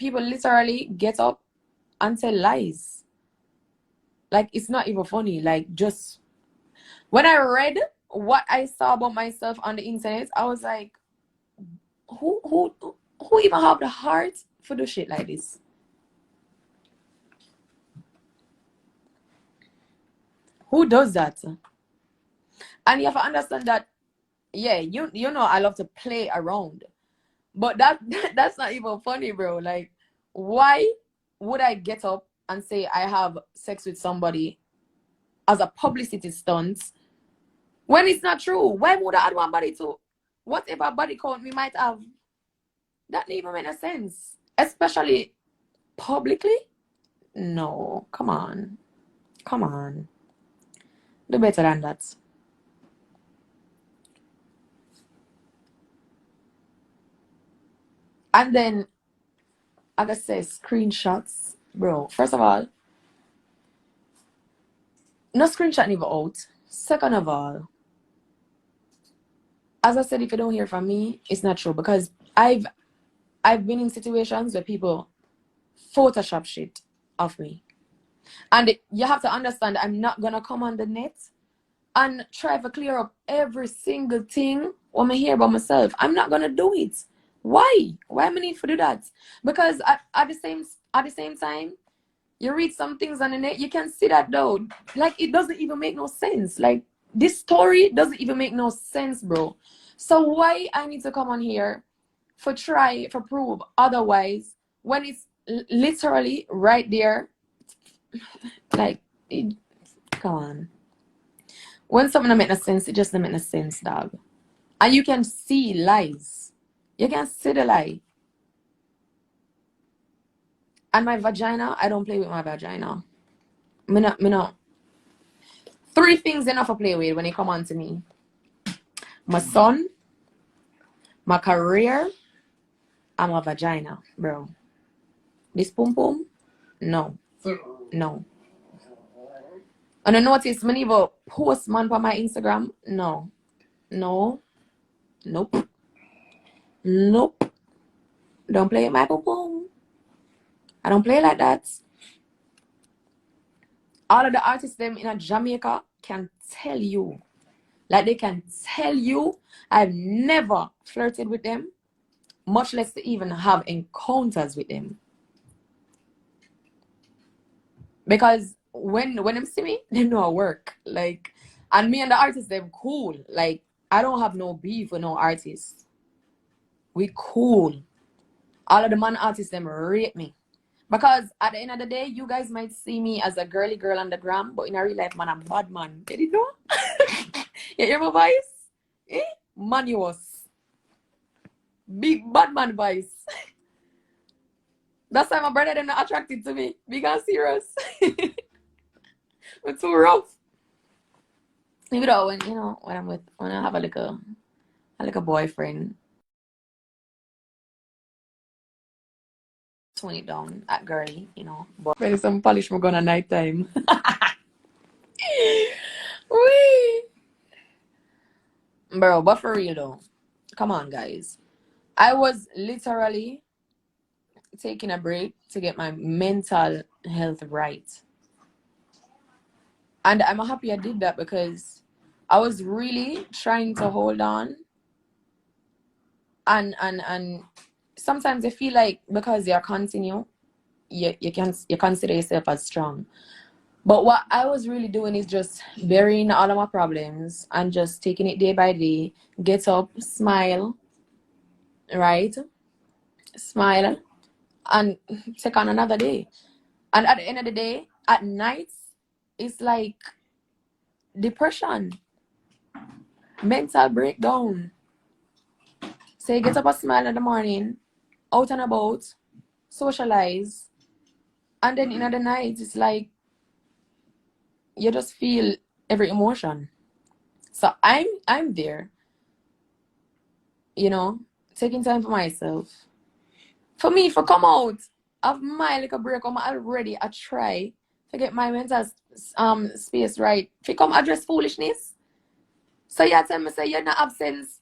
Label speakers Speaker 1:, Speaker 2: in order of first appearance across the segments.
Speaker 1: people literally get up and tell lies. Like, it's not even funny. Like, just when I read what I saw about myself on the internet, I was like, who even have the heart for do shit like this? Who does that? And you have to understand that, yeah, you know I love to play around. But that's not even funny, bro. Like, why would I get up and say I have sex with somebody as a publicity stunt when it's not true? Why would I add one body to whatever body count we might have? That doesn't even make no sense. Especially publicly? No, come on. Come on. Do better than that. And then, like I said, screenshots. Bro, first of all, no screenshot never out. Second of all, as I said, if you don't hear from me, it's not true, because I've been in situations where people Photoshop shit of me. And you have to understand, I'm not gonna come on the net and try to clear up every single thing when I hear about myself. I'm not gonna do it. Why? Why am I need to do that? Because at the same time, you read some things on the net, you can see that though. Like, it doesn't even make no sense. Like, this story doesn't even make no sense, bro. So why I need to come on here for prove otherwise when it's literally right there? Like, come on. When something don't make no sense, it just don't make no sense, dog. And you can see lies. You can see the lie. And my vagina, I don't play with my vagina. Me not. 3 things enough to play with when it come on to me. My son, my career, and my vagina, bro. This pum pum? No. No. And I notice many of post man on my Instagram. No. No. Nope. Nope. Don't play with my pum pum. I don't play like that. All of the artists them in Jamaica can tell you. Like, they can tell you I've never flirted with them, much less to even have encounters with them. Because when them see me, they know I work. Like, and me and the artists, they're cool. Like, I don't have no beef with no artists. We cool. All of the man artists, them rate me. Because at the end of the day, you guys might see me as a girly girl on the gram, but in a real life, man, I'm bad man. Did you know? You hear my voice? Eh? Manuous. Big bad man voice. That's why my brother them not attracted to me. Big and serious. We're too rough. Even though when I have a little boyfriend, 20 down at girly, But maybe some polish my gun at night time. Wee. Bro, but for real though, come on guys. I was literally taking a break to get my mental health right. And I'm happy I did that, because I was really trying to hold on. And sometimes I feel like because you continue, you consider yourself as strong. But what I was really doing is just burying all of my problems and just taking it day by day. Get up, smile, right? Smile, and take on another day. And at the end of the day, at night, it's like depression, mental breakdown. So you get up and smile in the morning, out and about, socialize, and then in the night, it's like you just feel every emotion. So I'm there, taking time for myself. For me, for come out of my little break, I'm already I try to get my mental space right. If you come address foolishness, so you tell me say you're not have sense.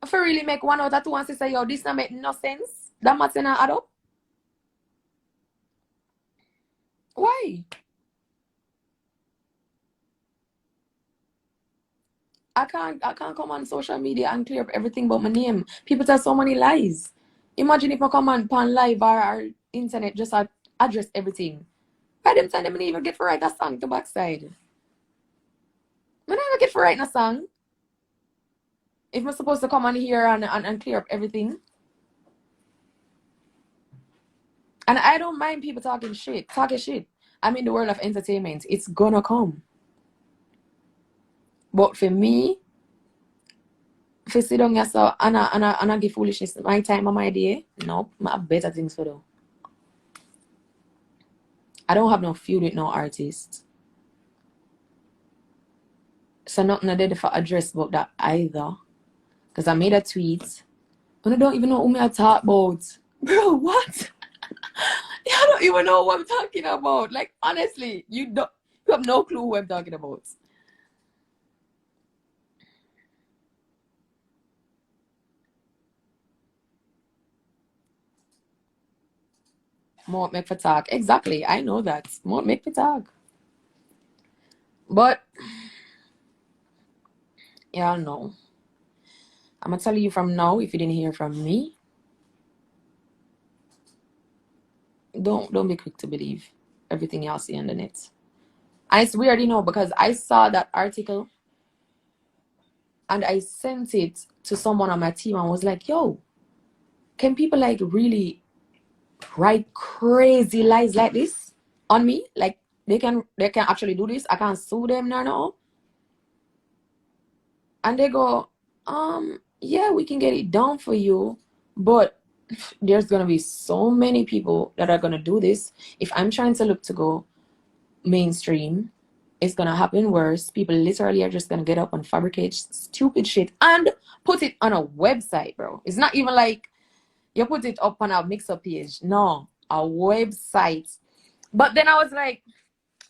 Speaker 1: If you really make 1 out of 2 and say yo, this not make no sense, that matter not add up. Why? I can't come on social media and clear up everything but my name. People tell so many lies. Imagine if I come on live or internet just address everything. By them time, them even get for write a song to backside. I never get for writing a song. If I'm supposed to come on here and clear up everything. And I don't mind people talking shit. I'm in the world of entertainment. It's gonna come. But for me, if you sit down yourself and I give foolishness my time and my day, nope, I have better things to do. I don't have no feud with no artist. So nothing I did for address about that either. Because I made a tweet. And I don't even know who I talk about. Bro, what? I don't even know what I'm talking about. Like, honestly, you have no clue what I'm talking about. More make for talk. Exactly. I know that. More make for talk. But yeah, no. I'm gonna tell you from now, if you didn't hear from me, don't be quick to believe everything y'all see on the net. And it's weird, because I saw that article and I sent it to someone on my team and was like, yo, can people like really write crazy lies like this on me? Like they can actually do this. I can't sue them now. And they go, yeah, we can get it done for you, but there's gonna be so many people that are gonna do this. If I'm trying to look to go mainstream, it's gonna happen worse. People literally are just gonna get up and fabricate stupid shit and put it on a website, bro. It's not even like you put it up on a mix-up page. No, a website. But then I was like,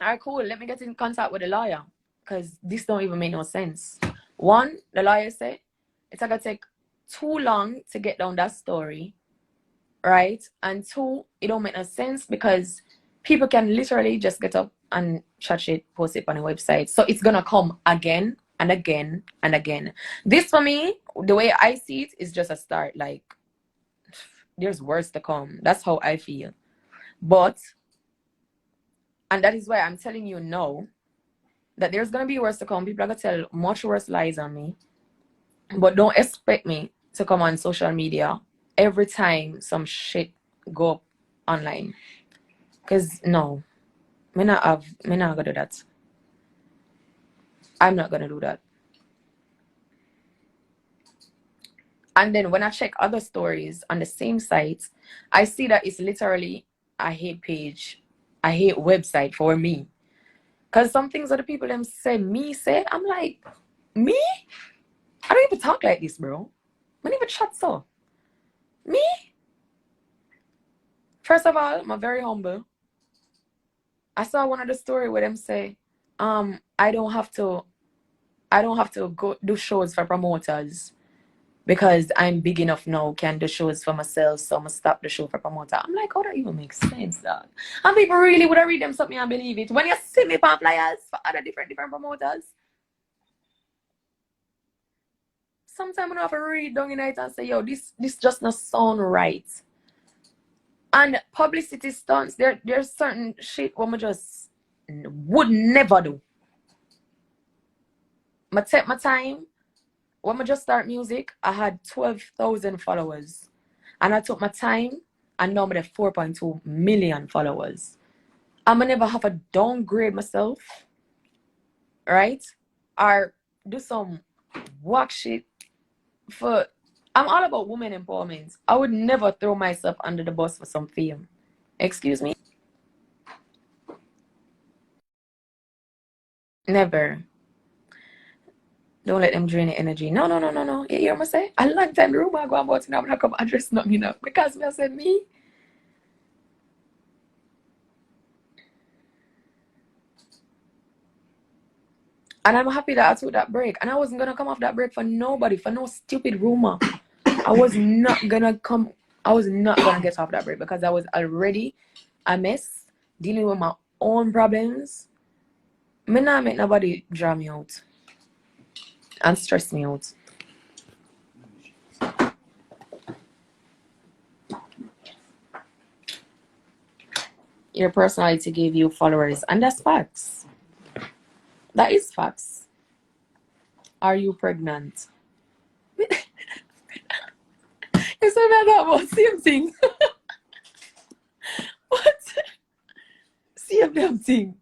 Speaker 1: all right, cool. Let me get in contact with the lawyer because this don't even make no sense. One, the lawyer said it's gonna take too long to get down that story, right? And two, it don't make no sense because people can literally just get up and chat it, post it on a website. So it's gonna come again and again and again. This for me, the way I see it, is just a start. Like there's worse to come. That's how I feel. But, and that is why I'm telling you no, that there's gonna be worse to come. People are gonna tell much worse lies on me. But don't expect me to come on social media every time some shit go up online. Cause no, me not gonna do that. I'm not gonna do that. And then when I check other stories on the same site, I see that it's literally a hate page, a hate website for me. Cause some things that the people them say, I'm like, me? I don't even talk like this, bro. I don't even chat so. Me? First of all, I'm very humble. I saw one of the story where them say, I don't have to go do shows for promoters because I'm big enough now, can do shows for myself, so I'm gonna stop the show for promoter. I'm like, oh, that even makes sense, dog. And people really would have read them something and believe it. When you see me on flyers for other different promoters, sometimes I have to read down in it and say, yo, this just not sound right. And publicity stunts, there's certain shit what I just would never do. I take my time. When I just start music, I had 12,000 followers. And I took my time and now I'm at 4.2 million followers. I'm gonna never have to downgrade myself, right? Or do some work shit for. I'm all about women empowerment. I would never throw myself under the bus for some fame. Excuse me? Never. Don't let them drain the energy. No. You hear me say? A long time the rumor I go about it now, I'm not come address nothing, Because me I said me. And I'm happy that I took that break. And I wasn't gonna come off that break for nobody, for no stupid rumor. I was not gonna get off that break because I was already a mess dealing with my own problems. Me not make nobody draw me out and stress me out. Your personality gave you followers, and that's facts. That is facts. Are you pregnant? You said that about same thing. What? Same damn thing.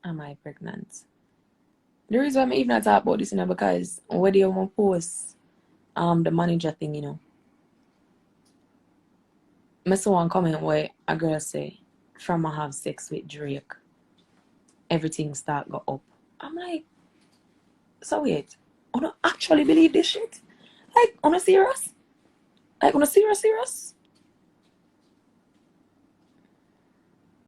Speaker 1: Am I pregnant? The reason why I'm even not talk about this, because when they want to post the manager thing, I saw one comment where a girl say, from I have sex with Drake, everything start go up. I'm like, so wait, I don't actually believe this shit? Like, on a serious? Like, on a serious?